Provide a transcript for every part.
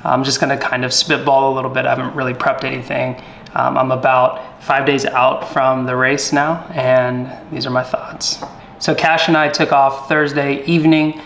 I'm just gonna kind of spitball a little bit. I haven't really prepped anything. I'm about 5 days out from the race now, and these are my thoughts. So Cash and I took off Thursday evening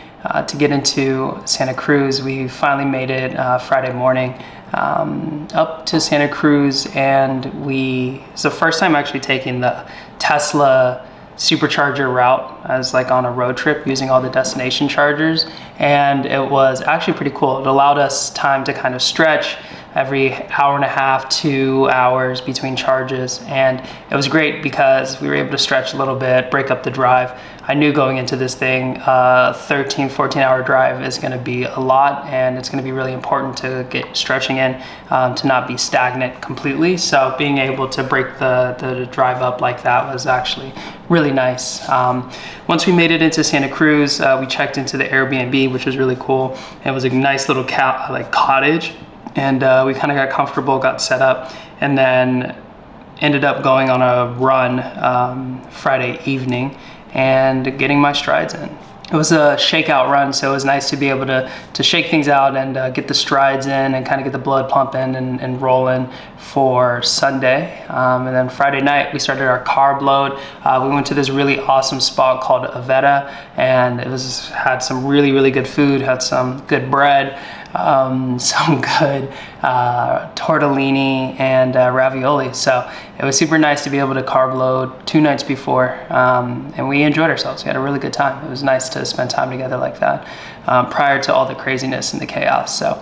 to get into Santa Cruz. We finally made it Friday morning up to Santa Cruz, and it's the first time actually taking the Tesla supercharger route as like on a road trip using all the destination chargers, and it was actually pretty cool. It allowed us time to kind of stretch every hour and a half, 2 hours between charges, and it was great because we were able to stretch a little bit, break up the drive. I knew going into this thing, 13-14 hour drive is going to be a lot, and it's going to be really important to get stretching in to not be stagnant completely. So being able to break the drive up like that was actually really nice. Once we made it into Santa Cruz, we checked into the Airbnb, which was really cool. It was a nice little cottage, and we kind of got comfortable, got set up, and then ended up going on a run Friday evening and getting my strides in. It was a shakeout run, so it was nice to be able to shake things out and get the strides in and kind of get the blood pumping and rolling for Sunday. And then Friday night, we started our carb load. We went to this really awesome spot called Avetta, and had some really, really good food, had some good bread, some good tortellini and ravioli. So it was super nice to be able to carb load 2 nights before, and we enjoyed ourselves. We had a really good time. It was nice to spend time together like that prior to all the craziness and the chaos. So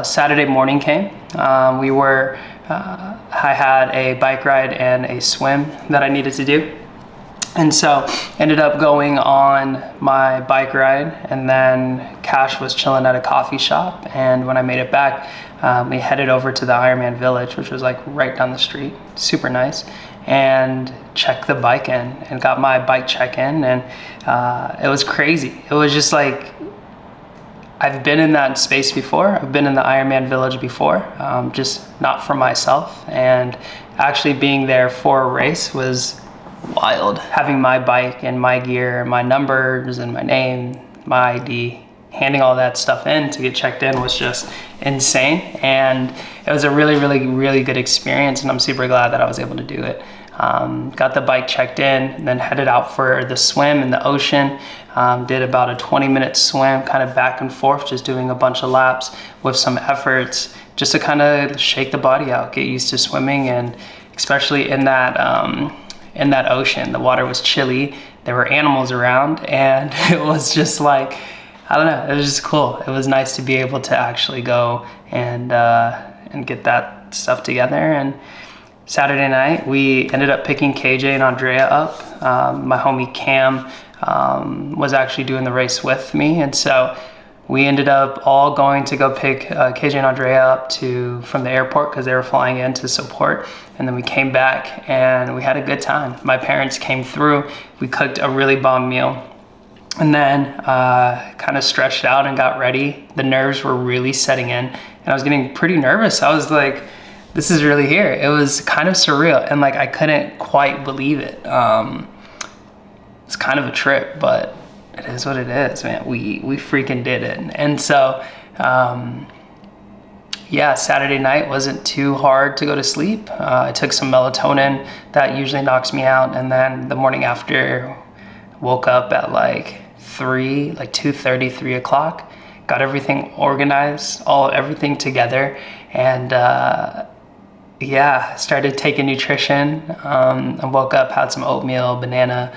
Saturday morning came. I had a bike ride and a swim that I needed to do. And so ended up going on my bike ride, and then Cash was chilling at a coffee shop. And when I made it back, we headed over to the Ironman Village, which was like right down the street, super nice, and checked the bike in and got my bike check in. And it was crazy. It was just like, I've been in that space before. I've been in the Ironman Village before, just not for myself. And actually being there for a race was wild. Having my bike and my gear, my numbers and my name, my ID, handing all that stuff in to get checked in was just insane. And it was a really, really, really good experience, and I'm super glad that I was able to do it. Got the bike checked in, and then headed out for the swim in the ocean. Did about a 20-minute swim, kind of back and forth, just doing a bunch of laps with some efforts just to kind of shake the body out, get used to swimming, and especially in that ocean. The water was chilly, there were animals around, and it was just like, I don't know, it was just cool. It was nice to be able to actually go and get that stuff together. And Saturday night, we ended up picking KJ and Andrea up. My homie Cam was actually doing the race with me, and so we ended up all going to go pick KJ and Andrea up from the airport because they were flying in to support. And then we came back and we had a good time. My parents came through. We cooked a really bomb meal, and then kind of stretched out and got ready. The nerves were really setting in, and I was getting pretty nervous. I was like, this is really here. It was kind of surreal, and like I couldn't quite believe it. It's kind of a trip, but it is what it is, man. We freaking did it. And so, yeah, Saturday night wasn't too hard to go to sleep. I took some melatonin that usually knocks me out. And then the morning after, woke up at like 2:30, 3 o'clock, got everything organized, everything together. And yeah, started taking nutrition. I woke up, had some oatmeal, banana,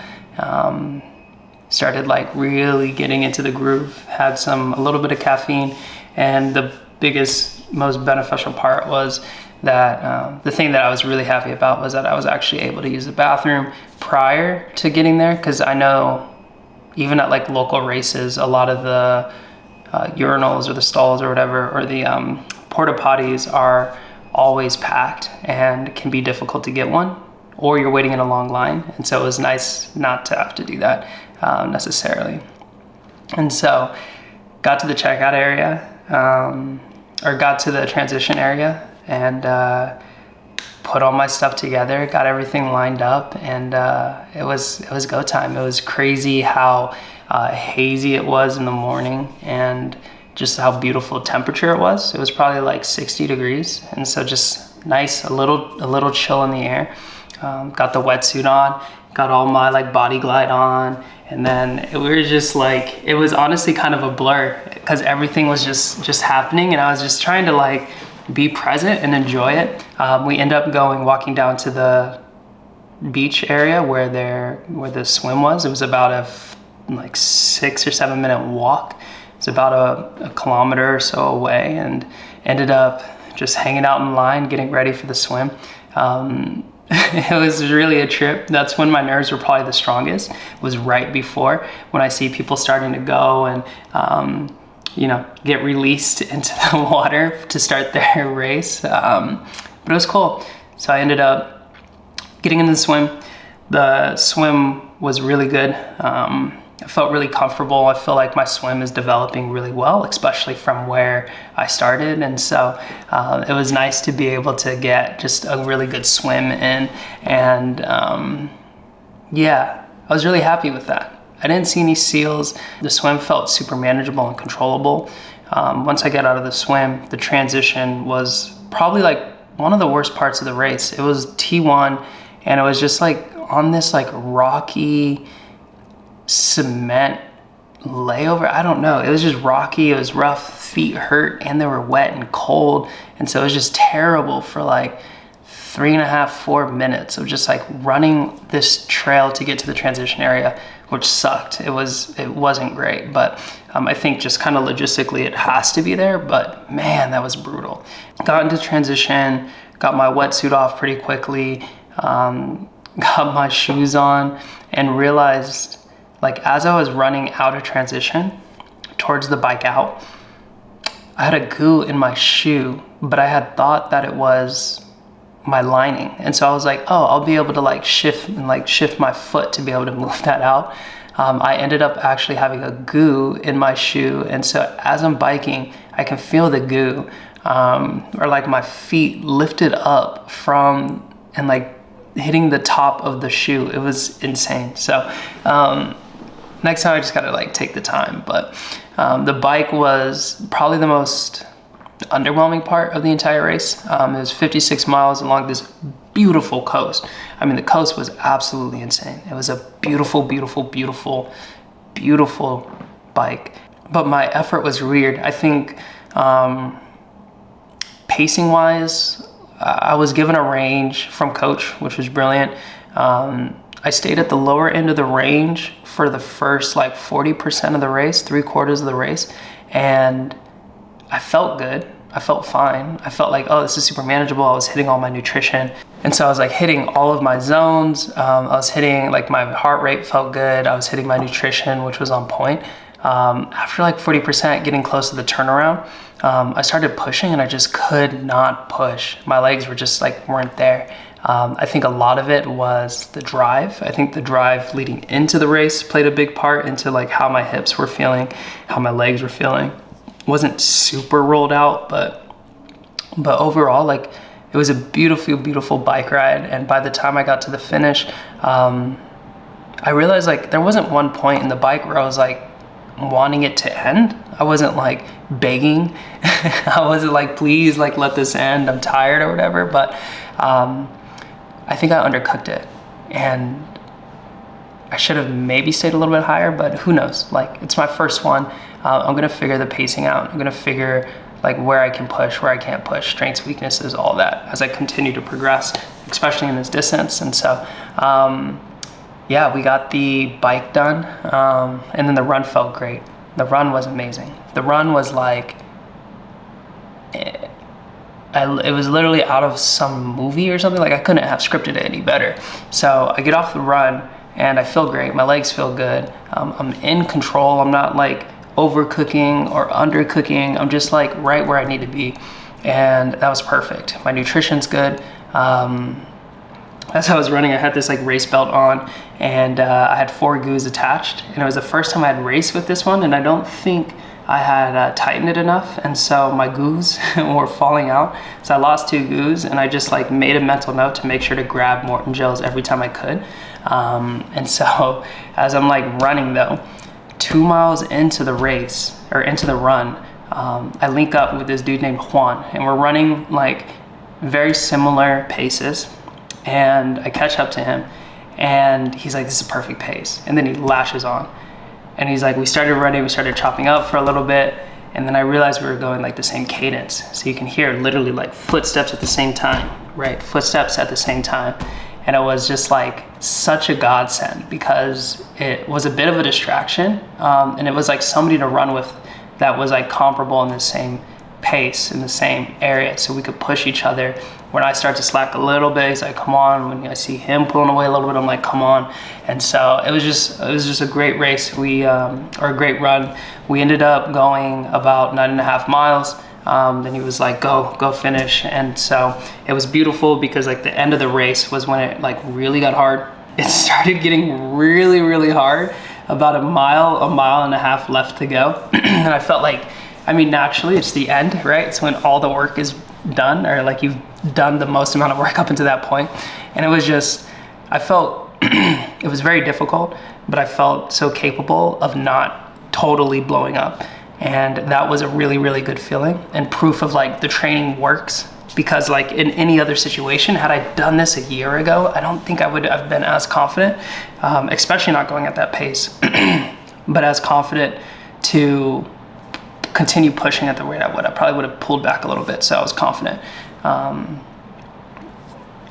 started like really getting into the groove, had a little bit of caffeine. And the biggest, most beneficial part was that the thing that I was really happy about was that I was actually able to use the bathroom prior to getting there, because I know even at like local races, a lot of the urinals or the stalls or whatever, or the porta potties are always packed and can be difficult to get one, or you're waiting in a long line. And so it was nice not to have to do that necessarily. And so got to the checkout area, or got to the transition area, and put all my stuff together, got everything lined up, and it was go time. It was crazy how hazy it was in the morning, and just how beautiful temperature it was. It was probably like 60 degrees. And so just nice, a little chill in the air. Got the wetsuit on, got all my like body glide on. And then we were just like, it was honestly kind of a blur because everything was just happening. And I was just trying to like be present and enjoy it. We ended up walking down to the beach area where the swim was. It was about a like 6 or 7 minute walk. It's about a kilometer or so away, and ended up just hanging out in line, getting ready for the swim. It was really a trip. That's when my nerves were probably the strongest, was right before, when I see people starting to go and get released into the water to start their race. But it was cool. So I ended up getting into the swim. The swim was really good. I felt really comfortable. I feel like my swim is developing really well, especially from where I started. And so it was nice to be able to get just a really good swim in. And I was really happy with that. I didn't see any seals. The swim felt super manageable and controllable. Once I got out of the swim, the transition was probably like one of the worst parts of the race. It was T1, and it was just like on this like rocky cement layover. I don't know. It was just rocky. It was rough. Feet hurt, and they were wet and cold. And so it was just terrible for like 3.5, 4 minutes of just like running this trail to get to the transition area, which sucked. It wasn't great, but I think just kind of logistically it has to be there. But man, that was brutal. Got into transition, got my wetsuit off pretty quickly, got my shoes on, and realized, like, as I was running out of transition towards the bike out, I had a goo in my shoe, but I had thought that it was my lining. And so I was like, oh, I'll be able to shift my foot to be able to move that out. I ended up actually having a goo in my shoe. And so as I'm biking, I can feel the goo, or like my feet lifted up from, and like hitting the top of the shoe. It was insane. So, next time I just gotta like take the time. But the bike was probably the most underwhelming part of the entire race. It was 56 miles along this beautiful coast. I mean, the coast was absolutely insane. It was a beautiful, beautiful, beautiful, beautiful bike. But my effort was weird. I think pacing wise, I was given a range from coach, which was brilliant. I stayed at the lower end of the range for the first like 40% of the race, 3/4 of the race. And I felt good. I felt fine. I felt like, oh, this is super manageable. I was hitting all my nutrition. And so I was like hitting all of my zones. I was hitting, like, my heart rate felt good. I was hitting my nutrition, which was on point. After like 40%, getting close to the turnaround, I started pushing and I just could not push. My legs were just like, weren't there. I think a lot of it was the drive. I think the drive leading into the race played a big part into like how my hips were feeling, how my legs were feeling. Wasn't super rolled out, but overall, like, it was a beautiful, beautiful bike ride. And by the time I got to the finish, I realized like there wasn't one point in the bike where I was like wanting it to end. I wasn't like begging. I wasn't like, please, like, let this end. I'm tired or whatever. But I think I undercooked it, and I should have maybe stayed a little bit higher, but who knows? Like, it's my first one. I'm gonna figure the pacing out. I'm gonna figure like where I can push, where I can't push, strengths, weaknesses, all that as I continue to progress, especially in this distance. And so, yeah, we got the bike done, and then the run felt great. The run was amazing. The run was like, it was literally out of some movie or something. Like, I couldn't have scripted it any better. So I get off the run and I feel great. My legs feel good. I'm in control. I'm not like overcooking or undercooking. I'm just like right where I need to be. And that was perfect. My nutrition's good. As I was running, I had this like race belt on, and I had 4 goos attached. And it was the first time I had raced with this one, and I don't think I had tightened it enough, and so my goos were falling out. So I lost 2 goos, and I just like made a mental note to make sure to grab Morton gels every time I could. And so as I'm like running though, 2 miles into the race, or into the run, I link up with this dude named Juan, and we're running like very similar paces, and I catch up to him, and he's like, this is a perfect pace, and then he lashes on, and he's like, we started running, we started chopping up for a little bit, and then I realized we were going like the same cadence, so you can hear literally like footsteps at the same time, right? Footsteps at the same time. And it was just like such a godsend, because it was a bit of a distraction, and it was like somebody to run with that was like comparable in the same pace, in the same area, so we could push each other. When I start to slack a little bit, he's like, come on. When I see him pulling away a little bit, I'm like, come on. And so it was just a great race. Or a great run. We ended up going about 9.5 miles. Then he was like, go finish. And so it was beautiful, because like the end of the race was when it like really got hard. It started getting really, really hard. About a mile and a half left to go. And I felt like, I mean, naturally it's the end, right? It's when all the work is done, or like you've done the most amount of work up until that point. And it was just, I felt, it was very difficult, but I felt so capable of not totally blowing up. And that was a really, really good feeling, and proof of like the training works. Because like in any other situation, had I done this a year ago, I don't think I would have been as confident, especially not going at that pace, but as confident to continue pushing at the rate I would. I probably would have pulled back a little bit, so I was confident.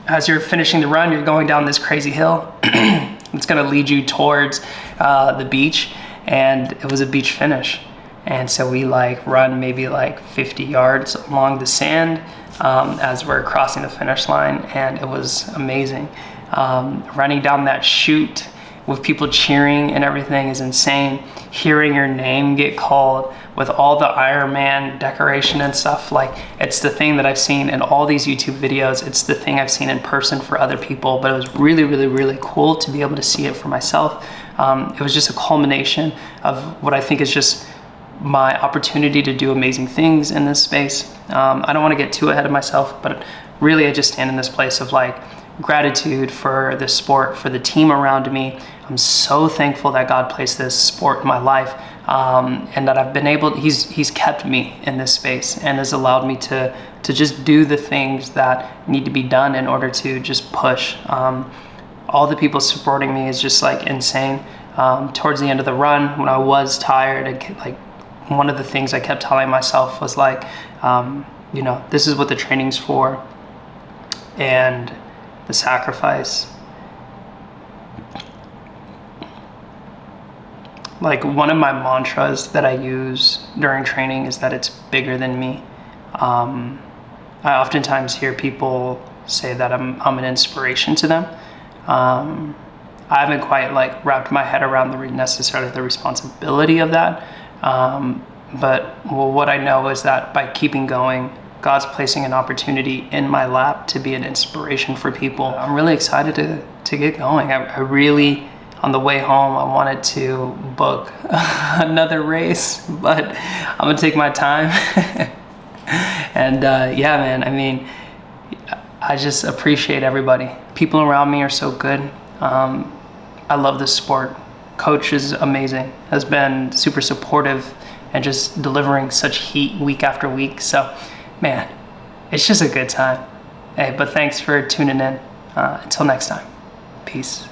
As you're finishing the run, you're going down this crazy hill. It's gonna lead you towards the beach, and it was a beach finish. And so we like run maybe like 50 yards along the sand as we're crossing the finish line, and it was amazing. Running down that chute with people cheering and everything is insane. Hearing your name get called with all the Ironman decoration and stuff, like it's the thing that I've seen in all these YouTube videos. It's the thing I've seen in person for other people, but it was really, really, really cool to be able to see it for myself. It was just a culmination of what I think is just my opportunity to do amazing things in this space. I don't want to get too ahead of myself, but really I just stand in this place of like gratitude for this sport, for the team around me. I'm so thankful that God placed this sport in my life, and that I've been able, he's kept me in this space and has allowed me to just do the things that need to be done in order to just push. All the people supporting me is just like insane. Towards the end of the run, when I was tired, like one of the things I kept telling myself was like, you know, this is what the training's for, and the sacrifice. Like one of my mantras that I use during training is that it's bigger than me. I oftentimes hear people say that I'm an inspiration to them. I haven't quite like wrapped my head around necessarily the responsibility of that. But what I know is that by keeping going, God's placing an opportunity in my lap to be an inspiration for people. I'm really excited to get going. I really, on the way home, I wanted to book another race, but I'm gonna take my time. And yeah, man, I mean, I just appreciate everybody. People around me are so good. I love this sport. Coach is amazing, has been super supportive and just delivering such heat week after week. So, man, it's just a good time. Hey, but thanks for tuning in. Until next time, peace.